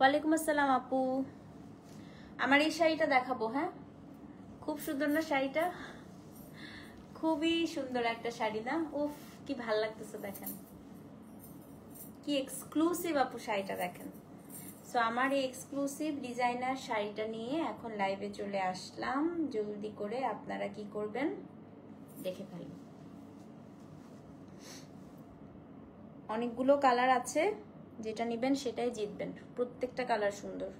ওয়ালাইকুম আসসালাম আপু, আমার এই শাড়িটা দেখাবো। হ্যাঁ, খুব সুন্দর না শাড়িটা? খুবই সুন্দর একটা শাড়ি না? উফ, কি ভাল লাগতেছে, দেখেন কি এক্সক্লুসিভ আপু শাড়িটা, দেখেন। সো আমার এই এক্সক্লুসিভ ডিজাইনার শাড়িটা নিয়ে এখন লাইভে চলে আসলাম। জলদি করে আপনারা কি করবেন দেখে ফেলুন। অনেকগুলো কালার আছে, যেটা নিবেন সেটাই জিতবেন, প্রত্যেকটা কালার সুন্দর।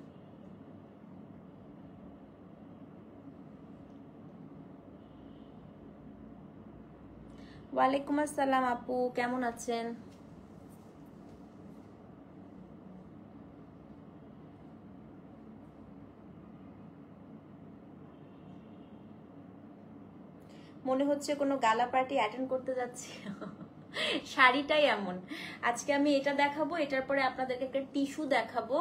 ওয়ালাইকুম আসসালাম আপু, কেমন আছেন? মনে হচ্ছে কোনো গালা পার্টি অ্যাটেন্ড করতে যাচ্ছি। শাড়িটাই এমন। আজকে আমি এটা দেখাবো, এটার পরে আপনাদেরকে একটা টিস্যু দেখাবো।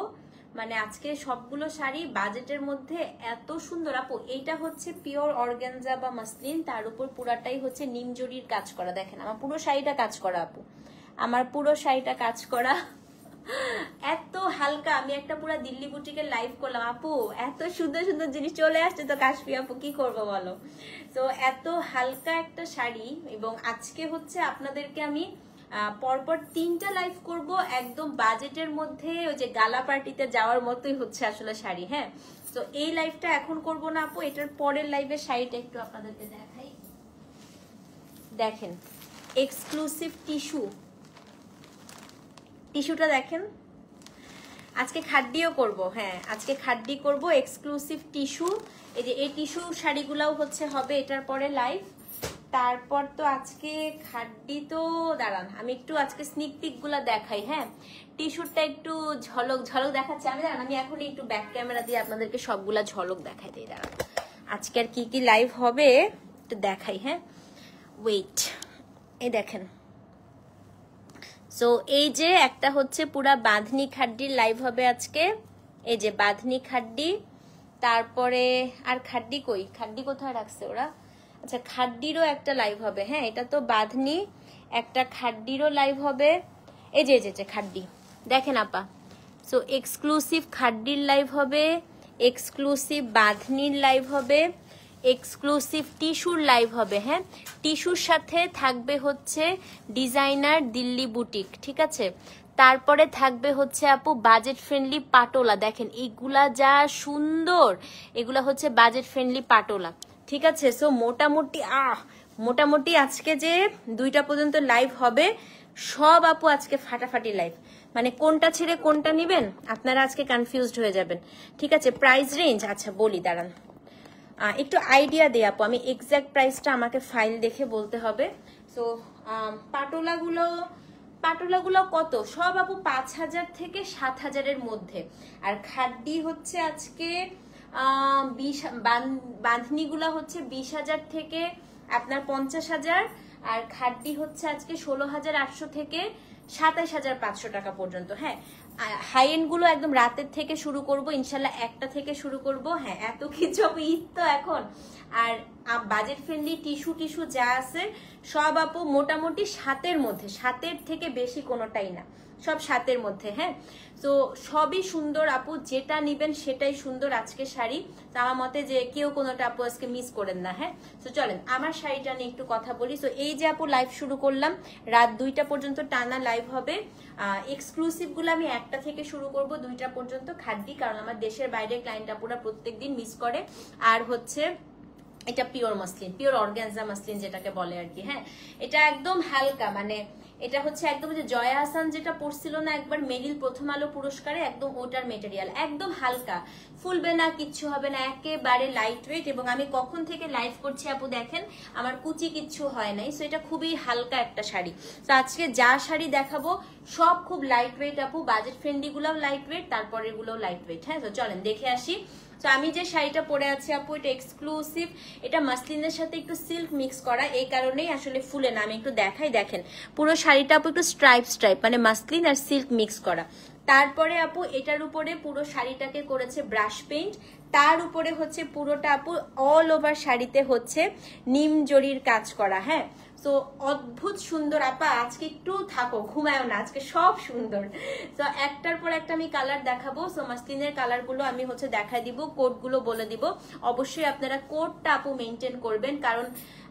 মানে আজকে সবগুলো শাড়ি বাজেটের মধ্যে এত সুন্দর আপু। এইটা হচ্ছে পিওর অর্গানজা বা মাসলিন, তার উপর পুরাটাই হচ্ছে নিম জরির কাজ করা। দেখেন আমার পুরো শাড়িটা কাজ করা আপু, আমার পুরো শাড়িটা কাজ করা। এত হালকা। আমি একটা পুরো দিল্লি বুটিকের লাইভ করলাম আপু, এত সুন্দর সুন্দর জিনিস চলে আসছে তো কাশফি আপু, কি করবো বলো। তো এত হালকা একটা শাড়ি, এবং আজকে হচ্ছে আপনাদেরকে আমি পরপর 3টা লাইভ করব একদম বাজেটের মধ্যে, ওই যে গালা পার্টিতে যাওয়ার মতোই হচ্ছে আসলে শাড়ি। হ্যাঁ, তো এই লাইভটা এখন করব না আপু, এটার পরের লাইভের শাড়িটা একটু আপনাদেরকে দেখাই। দেখেন এক্সক্লুসিভ টিস্যু, টিস্যুটা দেখেন। আজকে খাড্ডিও করব। হ্যাঁ, আজকে খাড্ডি করব, এক্সক্লুসিভ টিস্যু। এই যে এই টিস্যু শাড়িগুলাও হচ্ছে হবে এটার পরে লাইভ। তারপর তো আজকে খাড্ডি তো দাঁড়ান, আমি একটু আজকে স্নিক পিক গুলা দেখাই। হ্যাঁ, টিস্যুরটা একটু ঝলক ঝলক দেখাচ্ছি আমি। দাঁড়ান, আমি এখন একটু ব্যাক ক্যামেরা দিয়ে আপনাদেরকে সবগুলা ঝলক দেখাই দিই। দাঁড়ান, আজকে আর কি কি লাইভ হবে একটু দেখাই। হ্যাঁ, ওয়েট, এই দেখেন। সো এই যে একটা হচ্ছে পুরা বাঁধনি খাড্ডির লাইভ হবে আজকে। এই যে বাঁধনি খাড্ডি, তারপরে আর খাড্ডি কই, খাড্ডি কোথায় রাখছে ওরা? আচ্ছা, খাড্ডিরও একটা লাইভ হবে। হ্যাঁ, এটা তো বাঁধনি, একটা খাড্ডিরও লাইভ হবে। এই যে খাড্ডি দেখেন আপা। সো এক্সক্লুসিভ খাড্ডির লাইভ হবে, এক্সক্লুসিভ বাঁধনির লাইভ হবে, এক্সক্লুসিভ টিস্যুর লাইভ হবে। হ্যাঁ, টিস্যুর সাথে থাকবে হচ্ছে ডিজাইনার দিল্লি বুটিক, ঠিক আছে। তারপরে থাকবে হচ্ছে আপু বাজেট ফ্রেন্ডলি পাটোলা। দেখেন এইগুলা যা সুন্দর, এগুলা হচ্ছে বাজেট ফ্রেন্ডলি পাটোলা, ঠিক আছে। সো মোটামুটি আজকে যে 2টা পর্যন্ত লাইভ হবে, সব আপু আজকে ফাটাফাটি লাইভ। মানে কোনটা ছেড়ে কোনটা নিবেন আপনারা আজকে কনফিউজড হয়ে যাবেন, ঠিক আছে। প্রাইস রেঞ্জ আচ্ছা বলি, দাঁড়ান একটু আইডিয়া দেই আপু, আমি এক্সাক্ট প্রাইসটা আমাকে ফাইল দেখে বলতে হবে। সো পাটোলাগুলো কত, সব আপু 5000 থেকে 7000-এর মধ্যে। আর খাড্ডি হচ্ছে আজকে বাঁধনিগুলা হচ্ছে 20,000 থেকে আপনার 50,000। আর খাড্ডি হচ্ছে আজকে 16,800 থেকে 27,500 টাকা পর্যন্ত। হ্যাঁ, হাই এন্ড গুলো একদম রাতের থেকে শুরু করব ইনশাল্লাহ, 1টা থেকে শুরু করব। হ্যাঁ, এত কিছু ঈদ তো এখন। আর বাজেট ফ্রেন্ডলি টিস্যু যা আছে সব আপু মোটামুটি 7-এর মধ্যে, 7-এর থেকে বেশি কোনোটাই না, সব 7-এর মধ্যে। হ্যাঁ, তো সবই সুন্দর আপু, যেটা নিবেন সেটাই সুন্দর আজকে শাড়ি। তো আমার মতে যে কেউ কোনোটা আপু আজকে মিস করেন না। হ্যাঁ, তো চলেন আমার শাড়িটা নিয়ে একটু কথা বলি। তো এই যে আপু লাইভ শুরু করলাম, রাত 2টা পর্যন্ত টানা লাইভ হবে। এক্সক্লুসিভ গুলো আমি 1টা থেকে শুরু করব 2টা পর্যন্ত খাড্ডি, কারণ আমার দেশের বাইরে ক্লায়েন্ট আপুরা প্রত্যেকদিন মিস করে। আর হচ্ছে এটা pure muslin, pure organza muslin যেটাকে বলে আর কি। হ্যাঁ, এটা একদম হালকা, মানে এটা হচ্ছে একদম যে জয়া হাসান যেটা পড়ছিল না একবার মেরিল প্রথম আলো পুরস্কারে, একদম ওটার মেটেরিয়াল, একদম হালকা, ফুলবে না, কিচ্ছু হবে না, একেবারে লাইট ওয়েট। এবং আমি কখন থেকে লাইভ করছি আপু দেখেন আমার কুচি কিচ্ছু হয় নাই। সো এটা খুবই হালকা একটা শাড়ি। তো আজকে যা শাড়ি দেখাবো সব খুব লাইট ওয়েট আপু, বাজেট ফ্রেন্ডলি গুলোও লাইট ওয়েট, তারপরে গুলোও লাইট ওয়েট। হ্যাঁ, তো চলেন দেখে আসি। তো আমি যে শাড়িটা পরে আছি আপু এটা এক্সক্লুসিভ, এটা মাসলিনের সাথে একটু সিল্ক মিক্স করা, এই কারণেই আসলে ফুলে না। আমি একটু দেখাই, দেখেন পুরো শাড়িটা আপু একটু স্ট্রাইপ স্ট্রাইপ, মানে মাসলিন আর সিল্ক মিক্স করা। তারপরে আপু এটার উপরে পুরো শাড়িটাকে করেছে ব্রাশ পেইন্ট, তার উপরে হচ্ছে পুরোটা আপু অল ওভার শাড়িতে হচ্ছে নিম জরির কাজ করা। হ্যাঁ, তো অদ্ভুত সুন্দর আপা, আজকে একটু থাকো, ঘুমায়ও না, আজকে সব সুন্দর। তো একটার পর একটা আমি কালার দেখাবো। সো মাসলিনের কালার গুলো আমি হচ্ছে দেখাই দিব, কোড গুলো বলে দিব। অবশ্যই আপনারা কোডটা আপু মেনটেন করবেন, কারণ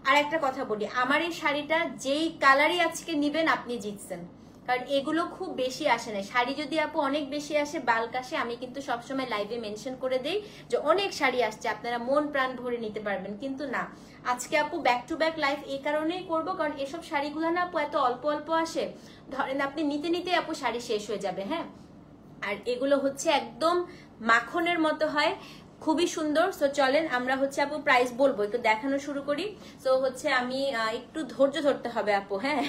আর একটা কথা বলি, আমার এই শাড়িটা যেই কালারই আজকে নিবেন আপনি জিতছেন, কারণ এগুলো খুব বেশি আসে না। শাড়ি যদি আপু অনেক বেশি আসে, বাল্ক আসে, আমি কিন্তু সবসময় লাইভে মেনশন করে দেই যে অনেক শাড়ি আসছে, আপনারা মন প্রাণ ভরে নিতে পারবেন, কিন্তু না, আজকে আপু ব্যাক টু ব্যাক লাইভ এই কারণেই করবো, কারণ এসব শাড়িগুলো না আপু এত অল্প অল্প আসে, ধরেন আপনি নিতে নিতে আপু শাড়ি শেষ হয়ে যাবে। হ্যাঁ, আর এগুলো হচ্ছে একদম মাখনের মতো হয়, খুবই সুন্দর। সো চলেন আমরা হচ্ছে আপু প্রাইস বলবো, একটু দেখানো শুরু করি। সো হচ্ছে আমি একটু ধৈর্য ধরতে হবে আপু। হ্যাঁ,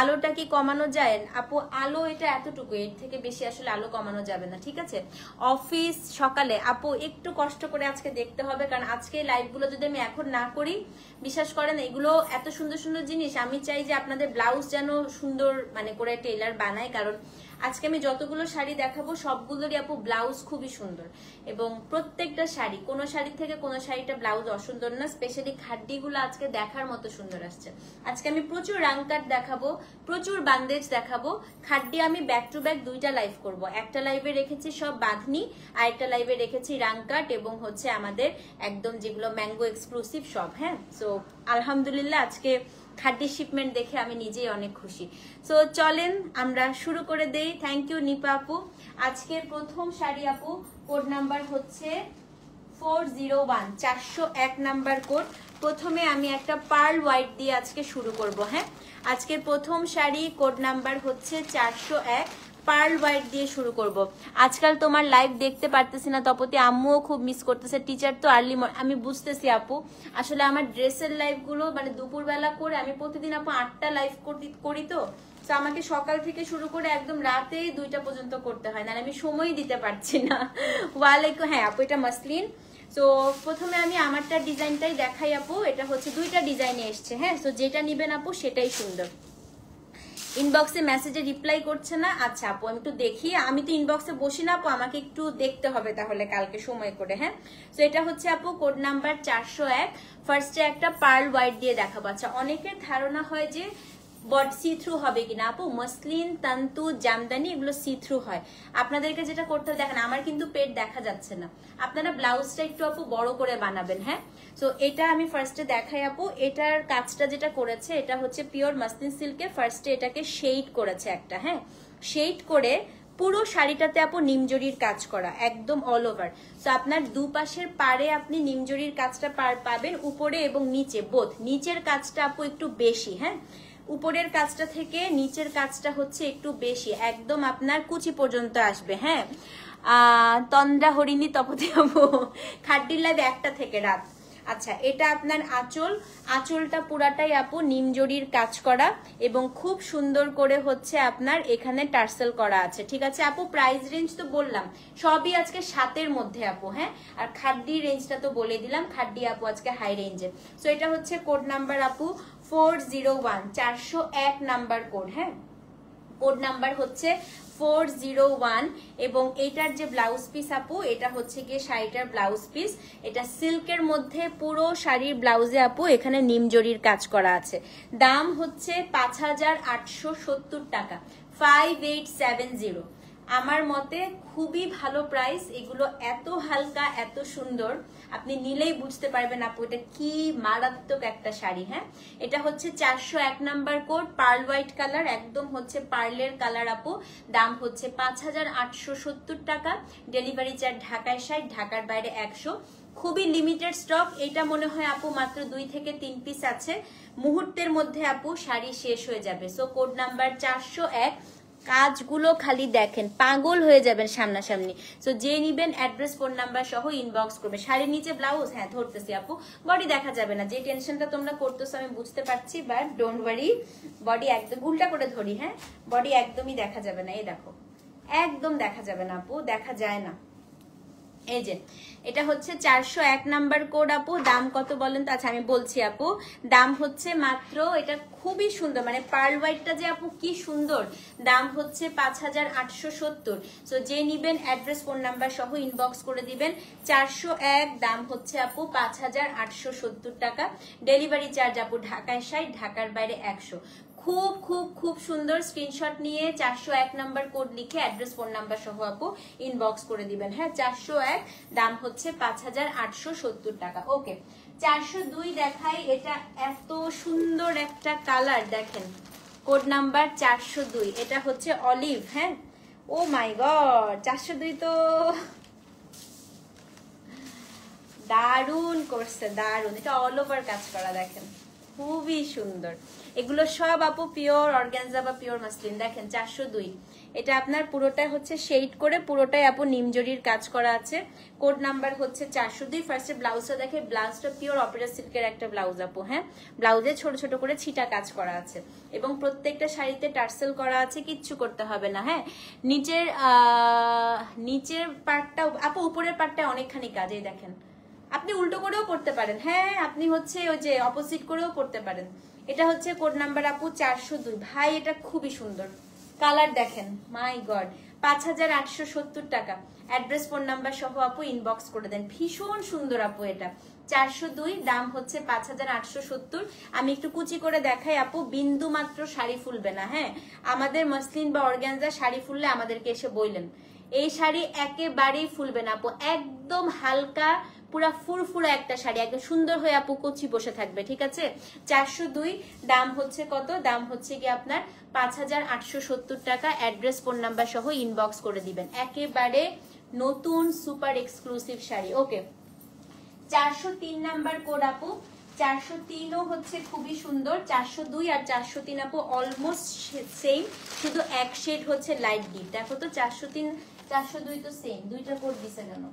আলোটা কি কমানো যায় আপু? আলো এটা এতটুকু, এর থেকে বেশি আসলে আলো কমানো যাবে না, ঠিক আছে? অফিস সকালে আপু একটু কষ্ট করে আজকে দেখতে হবে, কারণ আজকে লাইভ গুলো যদি আমি এখন না করি, বিশ্বাস করেন এগুলো এত সুন্দর সুন্দর জিনিস, আমি চাই যে আপনাদের ব্লাউজ যেন সুন্দর মানে করে টেইলার বানায়, কারণ আজকে আমি যতগুলো শাড়ি দেখাবো সবগুলোরই আপু ব্লাউজ খুবই সুন্দর, এবং প্রত্যেকটা শাড়ি, কোনো শাড়ি থেকে কোনো শাড়িটা ব্লাউজ অসুন্দর না। স্পেশালি খাড্ডিগুলো আজকে দেখার মতো সুন্দর আসছে। আজকে আমি প্রচুর রাংকাট দেখাবো, প্রচুর বান্দেজ দেখাবো। খাড্ডি আমি ব্যাক টু ব্যাক দুইটা লাইভ করব, একটা লাইভে রেখেছি সব বাঁধনি, আর একটা লাইভে রেখেছি রাংকাট এবং হচ্ছে আমাদের একদম যেগুলো ম্যাঙ্গো এক্সক্লুসিভ সব। হ্যাঁ, সো আলহামদুলিল্লাহ আজকে খাড্ডি শিপমেন্ট দেখে আমি নিজেই অনেক খুশি। সো চলেন আমরা শুরু করে দেই। থ্যাংক ইউ নিপা আপু। আজকের প্রথম শাড়ি আপু, কোড নাম্বার হচ্ছে 401, 401 নাম্বার কোড। প্রথমে আমি একটা পার্ল হোয়াইট দিয়ে আজকে শুরু করব। হ্যাঁ, আজকের প্রথম শাড়ি কোড নাম্বার হচ্ছে 401, পার্ল হোয়াইট দিয়ে শুরু করব। আজকাল তোমার লাইভ দেখতে পারতেছি না তপতি, আম্মুও খুব মিস করতেছে, টিচার তো আর্লি, আমি বুঝতেছি আপু, আসলে আমার ড্রেসের লাইভ গুলো মানে দুপুরবেলা করে, আমি প্রতিদিন আপু 8টা লাইভ করি, তো আমাকে সকাল থেকে শুরু করে একদম রাতে 2টা পর্যন্ত করতে হয়, না আমি সময় দিতে পারছি না। ওয়ালাইকুম। হ্যাঁ আপু, এটা মাসলিন। তো প্রথমে আমি আমারটা ডিজাইনটাই দেখাই আপু, এটা হচ্ছে 2টা ডিজাইনে এসছে। হ্যাঁ, তো যেটা নিবেন আপু সেটাই সুন্দর। ইনবক্সে মেসেজে রিপ্লাই করছে না, আচ্ছা আপু আমি একটু দেখি, আমি তো ইনবক্সে বসি না আপু, আমাকে একটু দেখতে হবে তাহলে কালকে সময় করে। হ্যাঁ, তো এটা হচ্ছে আপু কোড নাম্বার 401। ফার্স্টে একটা পার্ল হোয়াইট দিয়ে দেখাবো। আচ্ছা, অনেকের ধারণা হয় যে বড সি থ্রু হবে কিনা আপু, মসলিন, তান্তু, জামদানি এগুলো সি থ্রু হয়। আপনাদেরকে যেটা করতে হবে, দেখেন আমার কিন্তু পেট দেখা যাচ্ছে না, আপনারা ব্লাউজটা একটু আপু বড় করে বানাবেন। হ্যাঁ, তো এটা আমি ফার্স্টে দেখাই আপু। এটার কাজটা যেটা করেছে, এটা হচ্ছে পিওর মাসলিন সিল্কে, ফার্স্টে এটাকে শেড করেছে একটা। হ্যাঁ, শেড করে পুরো শাড়িটাতে আপু নিমজরির কাজ করা, একদম অল ওভার। তো আপনার দুপাশের পাড়ে আপনি নিমজরির কাজটা পাবেন, উপরে এবং নিচে বোথ। নিচের কাজটা আপু একটু বেশি, হ্যাঁ, উপরের কাজটা থেকে নিচের কাজটা হচ্ছে একটু বেশি, একদম আপনার কুচি পর্যন্ত আসবে। হ্যাঁ, তন্দ্রা হরিণী তপতি আপু, খাড্ডির লাইভ 1টা থেকে রাত। আচ্ছা, এটা আপনার আঁচল, আঁচলটা পুরাটাই আপু নিমজরির কাজ করা, এবং খুব সুন্দর করে হচ্ছে আপনার এখানে টার্সেল করা আছে। ঠিক আছে আপু, প্রাইস রেঞ্জ তো বললাম সবই আজকে 7-এর মধ্যে আপু। হ্যাঁ, আর খাড্ডি রেঞ্জটা তো বলে দিলাম, খাড্ডি আপু আজকে হাই রেঞ্জে। সো এটা হচ্ছে কোড নাম্বার আপু 401, 401 নাম্বার কোড। হ্যাঁ, কোড নাম্বার হচ্ছে 401, এবং এটার যে ব্লাউজ পিস আপু, এটা হচ্ছে গিয়ে শাড়িটার ব্লাউজ পিস। এটা সিল্কের মধ্যে পুরো শাড়ির ব্লাউজে আপু এখানে নিমজরির কাজ করা আছে। দাম হচ্ছে 5870 টাকা, 5870। আমার মতে খুবই ভালো প্রাইস। এগুলো এত হালকা, এত সুন্দর, আপনি নিলেই বুঝতে পারবেন আপু এটা কি মারাত্মক একটা শাড়ি। হ্যাঁ, এটা হচ্ছে 401 number code, pearl white colour, একদম হচ্ছে পার্লের কালার আপু। দাম হচ্ছে 5870 টাকা। ডেলিভারি চার্জ ঢাকায় 60, ঢাকার বাইরে 100। খুবই লিমিটেড স্টক। এটা মনে হয় আপু মাত্র 2 থেকে 3 পিস আছে, মুহূর্তের মধ্যে আপু শাড়ি শেষ হয়ে যাবে। সো কোড নাম্বার 401, কাজগুলো খালি দেখেন, পাগল হয়ে যাবেন সামনাসামনি। সো যে নিবেন অ্যাড্রেস ফোন নাম্বার সহ ইনবক্স করবে। শাড়ির নিচে ব্লাউজ, হ্যাঁ ধরতেছি আপু, বডি দেখা যাবে না। যে টেনশনটা তোমরা করতেছো আমি বুঝতে পারছি, বাট ডোন্ট ওয়ারি, বডি একদম উল্টা করে ধরি, হ্যাঁ বডি একদমই দেখা যাবে না। এই দেখো একদম দেখা যাবে না আপু, দেখা যায় না। এই যে এটা হচ্ছে 401 নাম্বার কোড আপু। দাম কত বলেন তো? আচ্ছা আমি বলছি আপু, দাম হচ্ছে মাত্র, এটা খুবই সুন্দর, মানে পার্ল হোয়াইটটা যে আপু কি সুন্দর, দাম হচ্ছে 5870। সো যে নিবেন অ্যাড্রেস ফোন নাম্বার সহ ইনবক্স করে দিবেন। 401, দাম হচ্ছে আপু 5870 টাকা। ডেলিভারি চার্জ আপু ঢাকায় 60, ঢাকার বাইরে 100। খুব খুব খুব সুন্দর। স্ক্রিনশট নিয়ে 401 নাম্বার কোড লিখে অ্যাড্রেস ফোন নাম্বার সহ আপু ইনবক্স করে দিবেন। হ্যাঁ 401, দাম হচ্ছে 5870 টাকা। ওকে 402 দেখাই। এটা এত সুন্দর একটা কালার, দেখেন কোড নাম্বার 402, এটা হচ্ছে অলিভ। হ্যাঁ ও মাই গড, 402 তো দারুন করছে, দারুন। এটা অল ওভার কাজ করা, দেখেন খুবই সুন্দর। এগুলো সব আপু পিওর অর্গানজা বা পিওর মাসলিন। দেখেন 402, এটা আপনার পুরোটাই হচ্ছে শেড করে, পুরোটাই আপু নিমজরির কাজ করা আছে। কোড নাম্বার হচ্ছে 402। ফার্স্টে ব্লাউজটা দেখে, ব্লাউজটা পিওর অপেরা সিল্কের একটা ব্লাউজ আপু। হ্যাঁ ব্লাউজে ছোট ছোট করে ছিটা কাজ করা আছে এবং প্রত্যেকটা শাড়িতে টার্সেল করা আছে, কিচ্ছু করতে হবে না। হ্যাঁ নিচের পার্টটা আপু, উপরের পার্টটা অনেকখানি কাজ। এই দেখেন আপনি উল্টো করেও করতে পারেন, হ্যাঁ আপনি হচ্ছে ওই যে অপোজিট করেও করতে পারেন। এটা হচ্ছে কোড নাম্বার আপু 402। ভাই এটা খুবই সুন্দর কালার, দেখেন মাই গড। 5870 টাকা। অ্যাড্রেস ফোন নাম্বার সহ আপু ইনবক্স করে দেন। ভীষণ সুন্দর আপু, এটা 402, দাম হচ্ছে 5870। আমি একটু কুচি করে দেখাই আপু, বিন্দু মাত্র শাড়ি ফুলবে না। হ্যাঁ আমাদের মসলিন বা অর্গানজা শাড়ি ফুললে আমাদেরকে এসে বললেন, এই শাড়ি একেবারেই ফুলবে না আপু, একদম হালকা পুরা ফুরফুরা একটা শাড়ি, একদম সুন্দর হয়ে আপু কুচি বসে থাকবে। ঠিক আছে 402, দাম হচ্ছে কত? দাম হচ্ছে কি আপনার 5870 টাকা। অ্যাড্রেস ফোন নাম্বার সহ ইনবক্স করে দিবেন। একেবারে নতুন সুপার এক্সক্লুসিভ শাড়ি। ওকে 403 নাম্বার কোড আপু। 403ও হচ্ছে খুবই সুন্দর। 402 আর 403 আপু অলমোস্ট সেম, শুধু এক শেড হচ্ছে লাইট ডিপ। দেখো তো 403 402 তো সেম, দুইটা কোড দিছে কেন?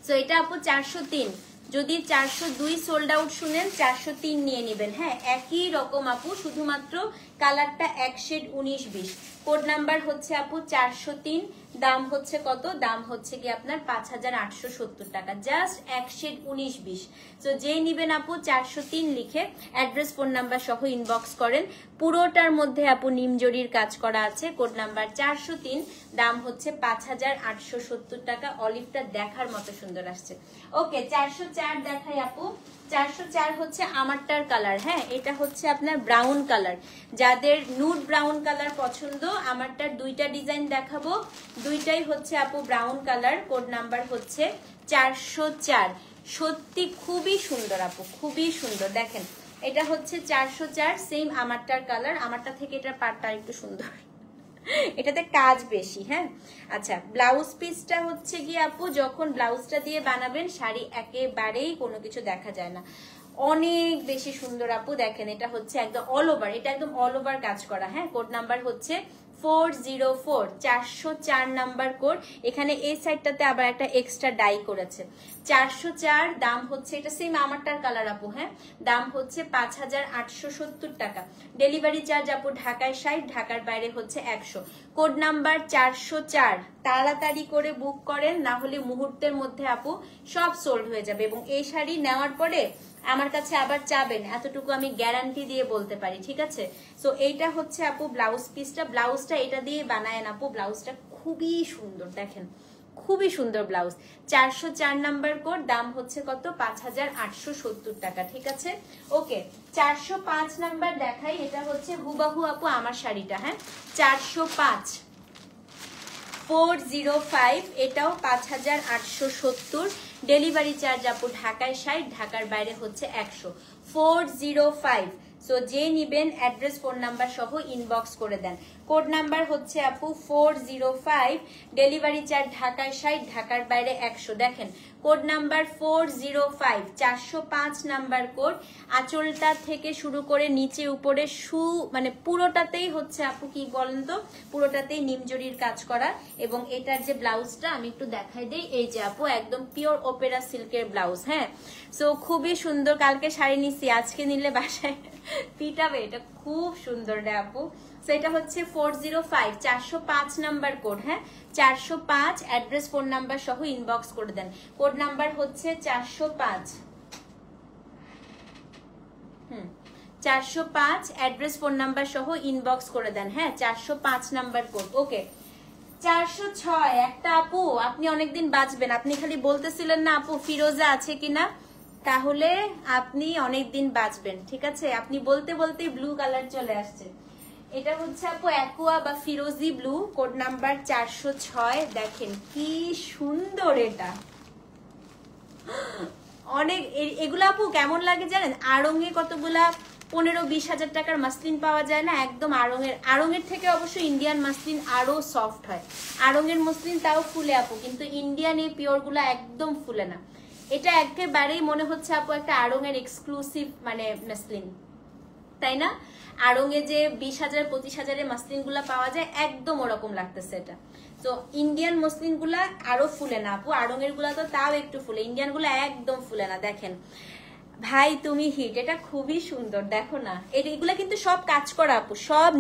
সো এটা আপু 403। যদি 402 সোল্ড আউট শুনেন, 403 নিয়ে নেবেন। হ্যাঁ একই রকম আপু, শুধুমাত্র কালারটা এক শেড 19-20। কোড নাম্বার হচ্ছে আপু 403, দাম হচ্ছে কত? দাম হচ্ছে কি আপনার 5870 টাকা, জাস্ট এক শেড 19-20। তো যেই নিবেন আপু 403 লিখে অ্যাড্রেস ফোন নাম্বার সহ ইনবক্স করেন। পুরোটার মধ্যে আপু নিমজরির কাজ করা আছে। কোড নাম্বার 403, দাম হচ্ছে 5870 টাকা। অলিভটা দেখার মতো সুন্দর আসছে। ওকে 404 দেখাই আপু। 404 হচ্ছে আমারটার কালার। হ্যাঁ এটা হচ্ছে আপনার ব্রাউন কালার। যাদের নুড ব্রাউন কালার পছন্দ, আমারটার দুইটা ডিজাইন দেখাবো, দুইটাই হচ্ছে আপু ব্রাউন কালার। কোড নাম্বার হচ্ছে 404। সত্যি খুবই সুন্দর আপু, খুবই সুন্দর। দেখেন এটা হচ্ছে 404, সেম আমারটার কালার। আমারটা থেকে এটার পাটটা একটু সুন্দর, এটাতে কাজ বেশি। হ্যাঁ আচ্ছা ব্লাউজ পিসটা হচ্ছে গিয়ে আপু, যখন ব্লাউজটা দিয়ে বানাবেন শাড়ি একেবারেই কোনো কিছু দেখা যায় না, অনেক বেশি সুন্দর আপু। দেখেন এটা হচ্ছে একদম অল ওভার, এটা একদম অল ওভার কাজ করা। হ্যাঁ কোড নাম্বার হচ্ছে 404, 404 নাম্বার কোড। এখানে এই সাইডটাতে আবার একটা এক্সট্রা ডাই করেছে। 404, দাম হচ্ছে, এটা সেম আমারটার কালার আপু। হ্যাঁ দাম হচ্ছে 5870 টাকা। ডেলিভারি চার্জ আপু ঢাকায় 60, ঢাকার বাইরে হচ্ছে 100। কোড নাম্বার 404, তাড়াতাড়ি করে বুক করেন, না হলে মুহূর্তের মধ্যে আপু সব সোল্ড হয়ে যাবে। এবং এই শাড়ি নেওয়ার পরে আমার কাছে আবার চাবেন, এতটুকু আমি গ্যারান্টি দিয়ে বলতে পারি। ঠিক আছে সো এইটা হচ্ছে আপু ব্লাউজ পিসটা। ব্লাউজটা এটা দিয়ে বানায় আপু, ব্লাউজটা খুবই সুন্দর, দেখেন খুবই সুন্দর ব্লাউজ। 404 নাম্বার কোড, দাম হচ্ছে কত? 5870 টাকা। ঠিক আছে ওকে 405 নাম্বার দেখাই। এটা হচ্ছে হুবাহু আপু আমার শাড়িটা। হ্যাঁ 405, 405, এটাও 5870। ডেলিভারি চার্জ আপু ঢাকায় 60, ঢাকার বাইরে হচ্ছে 100। 405। সো যে নিবেন অ্যাড্রেস ফোন নাম্বার সহ ইনবক্স করে দেন। কোড নাম্বার হচ্ছে আপু 405, ডেলিভারি চার্জ ঢাকায় 60, ঢাকার বাইরে 100। দেখেন কোড নাম্বার 405, 405 নাম্বার কোড। আঁচলটা থেকে শুরু করে নিচে উপরে মানে পুরোটাতেই হচ্ছে আপু কি বলেন তো, পুরোটাতেই নিমজরির কাজ করা। এবং এটার যে ব্লাউজটা আমি একটু দেখাই দিই, এই যে আপু একদম পিওর ওপেরা সিল্কের ব্লাউজ। হ্যাঁ, সো খুবই সুন্দর। কালকে শাড়ি নিছি, আজকে নিলে বাসায় পিটাবে। এটা খুব সুন্দর রে আপু। সো এটা হচ্ছে 405, 405 নাম্বার কোড। হ্যাঁ, 405, অ্যাড্রেস ফোন নাম্বার সহ ইনবক্স করে দেন। কোড নাম্বার হচ্ছে 405। 405, অ্যাড্রেস ফোন নাম্বার সহ ইনবক্স করে দেন। হ্যাঁ, 405 নাম্বার কোড। ওকে, 406 একটা আপু, আপনি অনেকদিন বাঁচবেন। আপনি খালি বলতেছিলেন না আপু ফিরোজা আছে কিনা, তাহলে আপনি অনেকদিন বাঁচবেন। ঠিক আছে, আপনি বলতে বলতেই ব্লু কালার চলে আসছে। এটা হচ্ছে আপু অ্যাকুয়া বা ফিরোজি ব্লু, কোড নাম্বার 406। দেখেন কি সুন্দর এটা, অনেক। এগুলো আপু কেমন লাগে জানেন, আড়ঙে কতগুলা 15-20 হাজার টাকার মাসলিন পাওয়া যায় না, একদম আড়ঙের থেকে অবশ্য ইন্ডিয়ান মাসলিন আরো সফট হয়। আড়ঙের মসলিন তাও ফুলে আপু, কিন্তু ইন্ডিয়ান এই পিওর গুলা একদম ফুলে না। এটা একেবারেই মনে হচ্ছে আপু একটা আড়ঙের এক্সক্লুসিভ মানে মাসলিন, তাই না? আড়ঙে যে 20 হাজার 25 হাজারের মাসলিন গুলা পাওয়া যায়, একদম ওরকম লাগতেছে এটা। তো ইন্ডিয়ান মসলিন গুলা আরো ফুলে না আপু, আড়ঙের গুলা তো তাও একটু ফুলে, ইন্ডিয়ান গুলা একদম ফুলে না। দেখেন ভাই তুমি হিট, এটা খুবই সুন্দর। দেখো না, এগুলা কিন্তু সব কাজ করা আপু, সব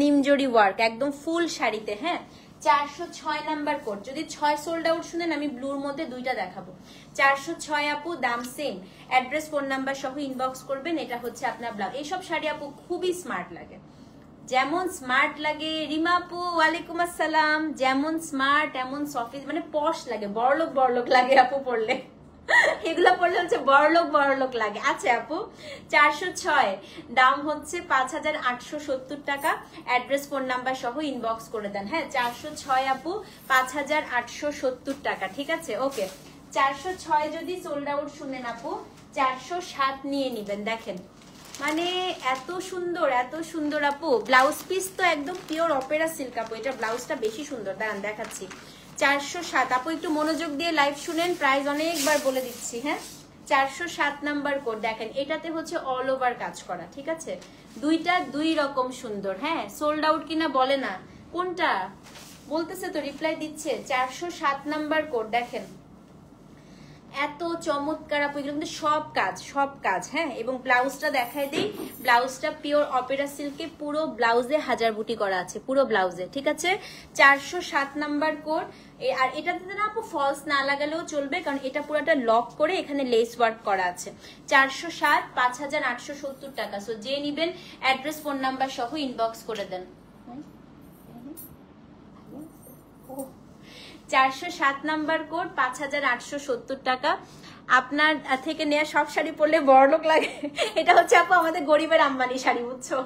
নিমজরি ওয়ার্ক, একদম ফুল শাড়িতে। হ্যাঁ, 406 নাম্বার কোড। যদি 6 সোল্ড আউট শুনেন, আমি ব্লুর মধ্যে 2টা দেখাবো। 406 আপু, দাম সেম, অ্যাড্রেস ফোন নাম্বার সহ ইনবক্স করবেন। এটা হচ্ছে আপনার ব্লাউজ। এইসব শাড়ি আপু খুবই স্মার্ট লাগে, যেমন স্মার্ট লাগে। রিমা আপু ওয়ালাইকুম আসসালাম। যেমন স্মার্ট এমন সফট, মানে পশ লাগে, বড়লোক লাগে আপু পড়লে। এগুলা পড়লে হচ্ছে বড়লোক লাগে। আচ্ছা আপু, 406, দাম হচ্ছে 5870 টাকা। অ্যাড্রেস ফোন নাম্বার সহ ইনবক্স করে দেন। হ্যাঁ, 406 আপু, 5870 টাকা। ঠিক আছে, ওকে। 406 যদি সোল্ড আউট শুনেন আপু, 407 নিয়ে নিবেন। দেখেন মানে এত সুন্দর আপু। ব্লাউজ পিস তো একদম পিওর অপেরা সিল্ক আপু, এটা ব্লাউজটা বেশি সুন্দর। দাঁড়ান দেখাচ্ছি। 407 আপু, একটু মনোযোগ দিয়ে লাইভ শুনেন, প্রাইস অনেকবার বলে দিচ্ছি। হ্যাঁ, 407 নাম্বার কোড। দেখেন এটাতে হচ্ছে অল ওভার কাজ করা। ঠিক আছে, দুইটা দুই রকম সুন্দর। হ্যাঁ, সোল্ড আউট কিনা বলে না, কোনটা বলতেছে তো রিপ্লাই দিচ্ছে। 407 নাম্বার কোড। দেখেন এত চমৎকার আপু, এগুলো কিন্তু সব কাজ। হ্যাঁ, এবং ব্লাউজটা দেখাই দিই, ব্লাউজটা পিওর অপেরা সিল্কে, পুরো ব্লাউজে হাজার বুটি করা আছে, পুরো ব্লাউজে। ঠিক আছে, 407 নাম্বার কোড। আর এটাতে না আপু ফলস না লাগালেও চলবে, কারণ এটা পুরোটা লক করে এখানে লেস ওয়ার্ক করা আছে। 407, 5870 টাকা। সো যে নিবেন অ্যাড্রেস ফোন নাম্বার সহ ইনবক্স করে দেন। 407 নাম্বার কোড, 5870 টাকা। আপনার থেকে নেওয়া সব শাড়ি পরলে বড়লোক লাগে। এটা হচ্ছে আপু আমাদের গরিবের আম্বানি শাড়ি, বুঝছো?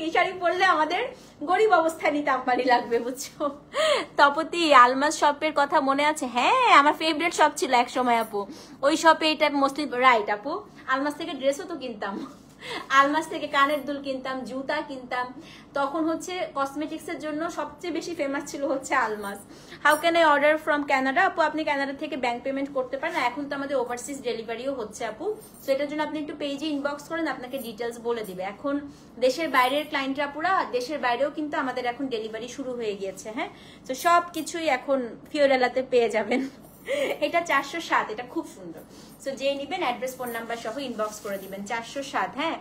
এই শাড়ি পরলে আমাদের গরিব অবস্থায় নিতে আম্বানি লাগবে, বুঝছো? তপতি আলমাস শপের কথা মনে আছে? হ্যাঁ, আমার ফেভারিট শপ ছিল এক সময় আপু। ওই শপে এটা মোস্টলি রাইট আপু, আলমাস থেকে ড্রেসও তো কিনতাম, আলমাস থেকে কানের দুল কিনতাম, জুতা কিনতাম। তখন হচ্ছে কসমেটিক্স এর জন্য সবচেয়ে বেশি ফেমাস ছিল হচ্ছে Almas. How can I order from Canada? আপু আপনি কানাডা থেকে ব্যাংক পেমেন্ট করতে পারেন, এখন তো আমাদের ওভারসিজ ডেলিভারিও হচ্ছে আপু। সো এটার জন্য আপনি একটু পেজে ইনবক্স করেন, আপনাকে ডিটেলস বলে দিবে। এখন দেশের বাইরের ক্লায়েন্টরা পুরা, দেশের বাইরেও কিন্তু আমাদের এখন ডেলিভারি শুরু হয়ে গিয়েছে। হ্যাঁ, তো সবকিছুই এখন ফিওরেলাতে পেয়ে যাবেন। এটা 407, এটা খুব সুন্দর। সো যে নিবেন অ্যাড্রেস ফোন নাম্বার সহ ইনবক্স করে দিবেন। 407। হ্যাঁ,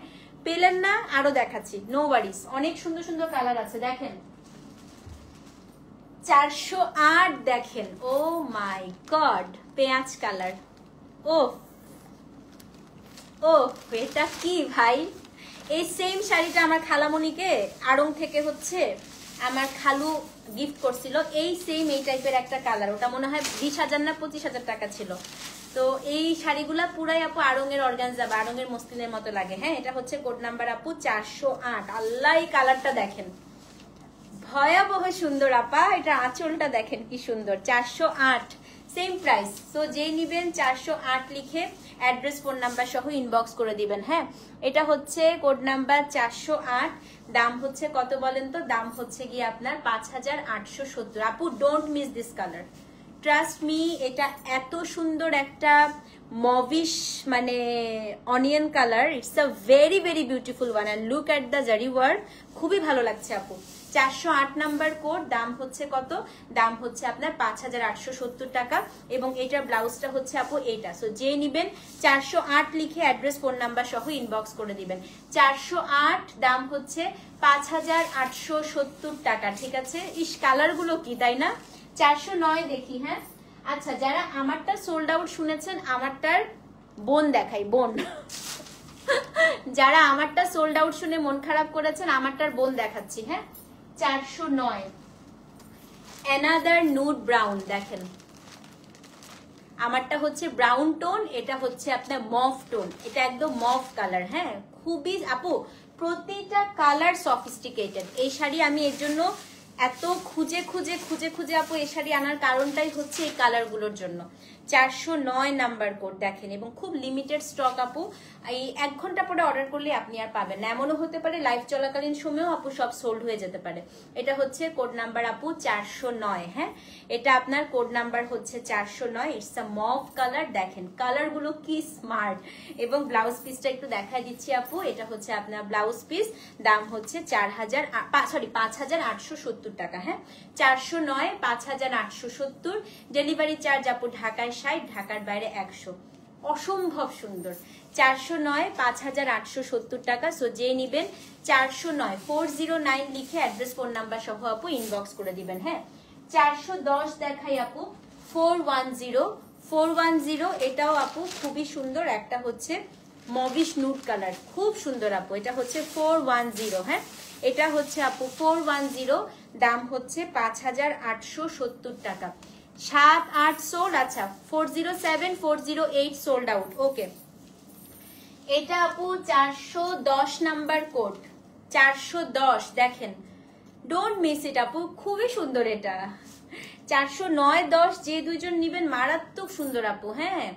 পেলেন না, আরো দেখাচ্ছি, নো ওয়ারিস, অনেক সুন্দর সুন্দর কালার আছে। দেখেন 408, দেখেন ও মাই গড, পেঁয়াজ কালার। ও এটা কি ভাই, এই সেম শাড়িটা আমার খালামণিকে আড়ং থেকে হচ্ছে আমার খালু গিফট করছিল, এই সেম এই টাইপের একটা কালার। ওটা মনে হয় 20,000 না 25,000 টাকা ছিল। তো এই শাড়িগুলা পুরাই আপু আড়ঙের অর্গানজা বা আড়ঙের মসলিনের মতো লাগে। হ্যাঁ, এটা হচ্ছে কোড নাম্বার আপু 408। আল্লাহ, এই কালারটা দেখেন, ভয়াবহ সুন্দর আপা। এটা আঁচলটা দেখেন কি সুন্দর। 408, সেম প্রাইস। সো যে নিবেন 408 লিখে অ্যাড্রেস ফোন নাম্বার সহ ইনবক্স করে দিবেন। হ্যাঁ, এটা হচ্ছে কোড নাম্বার 408। দাম হচ্ছে কত বলেন তো? দাম হচ্ছে গিয়ে আপনার 5870। আপু don't miss this colour, trust me, এটা এত সুন্দর একটা মভিশ মানে onion colour, it's a very very beautiful one and look at the জারি ওয়ার্ক, খুবই ভালো লাগছে আপু। 408 নাম্বার কোড, দাম হচ্ছে কত? দাম হচ্ছে আপনার 5870 টাকা এবং এটার ব্লাউজটা হচ্ছে আপু এটা। সো যে নিবেন 408 লিখে অ্যাড্রেস ফোন নাম্বার সহ ইনবক্স করে দিবেন। 408 দাম হচ্ছে 5870 টাকা, ঠিক আছে। ইস কালারগুলো কি, তাই না? 409 দেখি। হ্যাঁ আচ্ছা, যারা আমারটা সোল্ড আউট শুনেছেন, আমারটার বোন দেখাই, বোন যারা আমারটা সোল্ড আউট শুনে মন খারাপ করেছেন, আমারটার বোন দেখাচ্ছি। হ্যাঁ 409 অ্যানাদার নুড ব্রাউন, দেখেন আমারটা হচ্ছে ব্রাউন টোন, এটা হচ্ছে আপনার মফ টোন, এটা একদম মফ কালার। হ্যাঁ খুবই আপু প্রতিটা কালার সফিস্টিকেটেড। এই শাড়ি আমি এর জন্য এত খুঁজে খুঁজে খুঁজে খুঁজে আপু এই শাড়ি আনার কারণটাই হচ্ছে এই কালারগুলোর জন্য। 409 নাম্বার কোড দেখেন এবং খুব লিমিটেড স্টক আপু, এই 1 ঘন্টা পরে অর্ডার করলে আপনি আর পাবেন না। এমনও হতে পারে লাইভ চলাকালীন সময়েও আপু সব সোল্ড হয়ে যেতে পারে। এটা হচ্ছে কোড নাম্বার আপু 409। হ্যাঁ এটা আপনার কোড নাম্বার হচ্ছে 409। ইটস আ মভ কালার, দেখেন কালারগুলো কি স্মার্ট। এবং ব্লাউজ পিসটা একটু দেখাই দিচ্ছি আপু, এটা হচ্ছে আপনার ব্লাউজ পিস, দাম হচ্ছে 5870 টাকা। হ্যাঁ 409 5870, ডেলিভারি চার্জ আপু ঢাকায় 60, ঢাকার বাইরে 100। অসম্ভব সুন্দর। 409 5870 টাকা। সো যে নিবেন 409 409 লিখে অ্যাড্রেস ফোন নাম্বার সহ আপু ইনবক্স করে দিবেন। হ্যাঁ 410 দেখাই আপু, 410 এটাও আপু খুবই সুন্দর, একটা হচ্ছে মভিশ নুড কালার, খুব সুন্দর আপু। এটা হচ্ছে 410। হ্যাঁ এটা হচ্ছে আপু 410, দাম হচ্ছে 5870 টাকা। 7-8 সোল্ড। আচ্ছা 407 408 সোল্ড আউট। ওকে এটা আপু 410 নাম্বার কোড, 410 দেখেন, ডোন্ট মিস ইট আপু, খুবই সুন্দর এটা। 409-10 যে দুইজন নিবেন মারাত্মক সুন্দর আপু। হ্যাঁ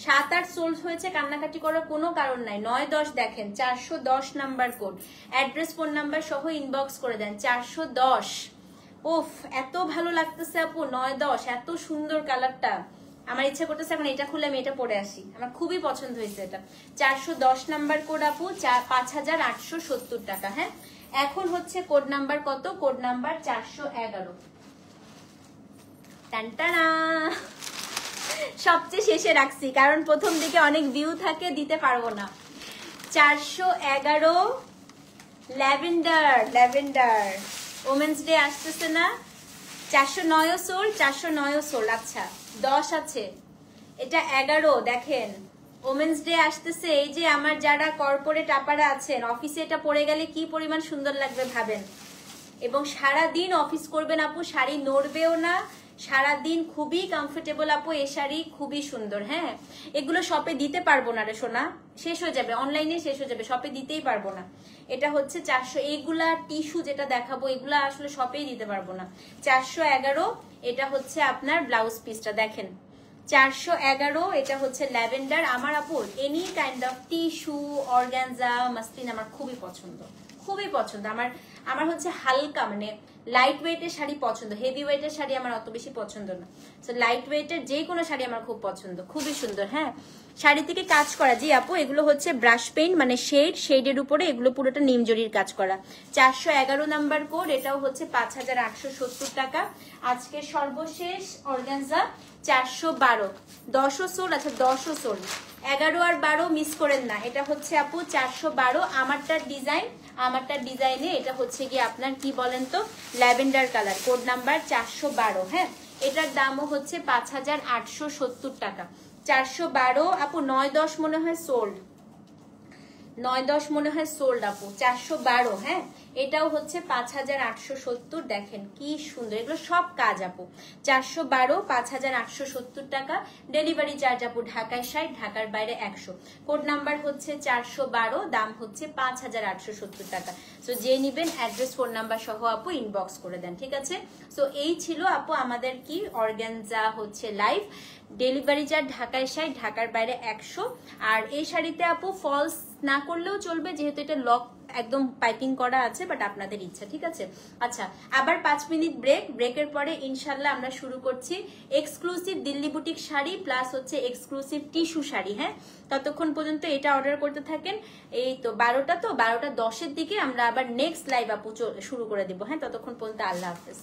7-8 সোল্ড হয়েছে, কান্নাকাটি করার কোনো কারণ নাই। 9-10 দেখেন, 410 number code, address phone number সহ ইনবক্স করে দেন। 410 ওফ এত ভালো লাগতেছে আপু, 9-10 এত সুন্দর কালারটা। আমার ইচ্ছা করতেছে এখন এটা খুলে আমি এটা পরে আসি, আমার খুবই পছন্দ হয়েছে এটা। 410 নাম্বার কোড আপু 5870 টাকা। হ্যাঁ এখন হচ্ছে কোড নাম্বার কত? Code number 411। টানটানা সবচেয়ে শেষে রাখছি কারণ প্রথম দিকে অনেক ভিউ থাকে, দিতে পারবো না। 411 ল্যাভেন্ডার, ল্যাভেন্ডার ওমেন্স ডে আসতেছে না? 409 সোল, 409 সোল। আচ্ছা 10 আছে, এটা 11 দেখেন ওমেন্স ডে আসতেছে। এই যে আমার যারা কর্পোরেট আপারা আছেন, অফিসে এটা পরে গেলে কি পরিমাণ সুন্দর লাগবে ভাবেন। এবং সারাদিন অফিস করবেন আপু, শাড়ি নড়বেও না, সারাদিন খুবই কমফোর্টেবল আপু। এই শাড়ি খুবই সুন্দর। হ্যাঁ এগুলো শপে দিতে পারবো না রে সোনা, শেষ হয়ে যাবে, অনলাইনে শেষ হয়ে যাবে, শপে দিতেই পারবো না। এটা হচ্ছে 400, এইগুলা টিস্যু যেটা দেখাবো এগুলা আসলে শপেই দিতে পারবো না। 411 এটা হচ্ছে আপনার ব্লাউজ পিসটা দেখেন, 411 এটা হচ্ছে ল্যাভেন্ডার। আমার আপু any kind of tissue organza muslin আমার খুবই পছন্দ, খুবই পছন্দ। আমার হচ্ছে হালকা মানে লাইট ওয়েটের শাড়ি পছন্দ, হেভি ওয়েটের শাড়ি আমার অত বেশি পছন্দ না। সো লাইট ওয়েটের যে কোনো শাড়ি আমার খুব পছন্দ, খুবই সুন্দর। হ্যাঁ শাড়ি থেকে কাজ করা, জি আপু এগুলো হচ্ছে ব্রাশ পেইন্ট মানে শেডের উপরে, এগুলো পুরোটা নিমজরির কাজ করা। 411 নাম্বার কোড, এটাও হচ্ছে 5870 টাকা। আজকে সর্বশেষ অর্গানজা 412, 10 সোল। আচ্ছা 10 সোল, 11 আর 12 মিস করেন না। এটা হচ্ছে আপু 412, আমারটার ডিজাইনে এটা হচ্ছে কি আপনার কি বলেন তো ল্যাভেন্ডার কালার, কোড নাম্বার 412। হ্যাঁ এটার দামও হচ্ছে 5870 টাকা। 412 আপু 9-10 মনে হয় সোল্ড, 9-10 মনে হয় সোল্ড আপু। 412 হ্যাঁ এটাও হচ্ছে 5870। দেখেন কি সুন্দর, এগুলো সব কাজ আপু। 412 5870 টাকা, ডেলিভারি চার্জ আপু ঢাকায় 60, ঢাকার বাইরে 100। কোড নাম্বার হচ্ছে 412, দাম হচ্ছে 5870 টাকা। সো যে নিবেন অ্যাড্রেস ফোন নাম্বার সহ আপু ইনবক্স করে দেন, ঠিক আছে। সো এই ছিল আপু আমাদের কি অর্গানজা হচ্ছে লাইভ, ডেলিভারি চার্জ ঢাকায় 60, ঢাকার বাইরে 100। আর এই শাড়িতে আপু ফলস না করলেও চলবে, যেহেতু এটা লক একদম পাইপিং করা আছে, বাট আপনাদের ইচ্ছা, ঠিক আছে। আচ্ছা, আবার 5 মিনিট ব্রেক, ব্রেকের পরে ইনশাল্লাহ আমরা শুরু করছি exclusive Delhi boutique sari plus হচ্ছে এক্সক্লুসিভ টিস্যু শাড়ি। হ্যাঁ, ততক্ষণ পর্যন্ত এটা অর্ডার করতে থাকেন। এই তো 12টা 10-এর দিকে আমরা আবার নেক্সট লাইভ আপু শুরু করে দিব। হ্যাঁ, ততক্ষণ পর্যন্ত আল্লাহ হাফেজ।